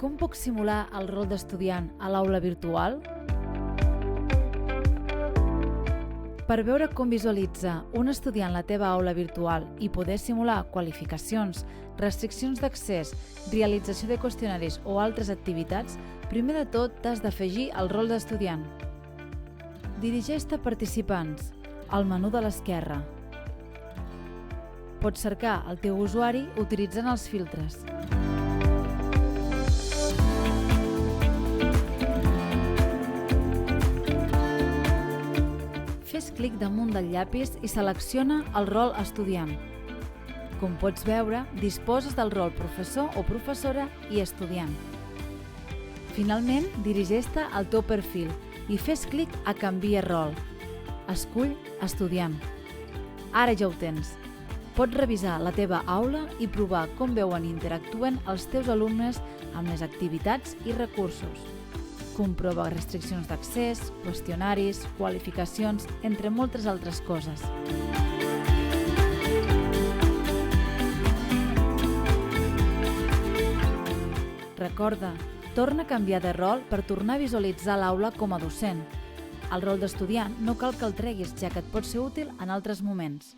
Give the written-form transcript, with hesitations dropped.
Com puc simular el rol d'estudiant a l'aula virtual? Per veure com visualitza un estudiant la teva aula virtual i poder simular qualificacions, restriccions d'accés, realització de qüestionaris o altres activitats, primer de tot t'has d'afegir el rol d'estudiant. Dirigeix-te a participants, al menú de l'esquerra. Pots cercar el teu usuari utilitzant els filtres. Fes clic damunt del llapis i selecciona el rol estudiant. Com pots veure, disposes del rol professor o professora i estudiant. Finalment, dirigeix-te al teu perfil i fes clic a Canvia rol. Escull Estudiant. Ara ja ho tens. Pots revisar la teva aula i provar com veuen i interactuen els teus alumnes amb les activitats i recursos. Comprova restriccions d'accés, qüestionaris, qualificacions, entre moltes altres coses. Recorda, torna a canviar de rol per tornar a visualitzar l'aula com a docent. El rol d'estudiant no cal que el treguis, ja que et pot ser útil en altres moments.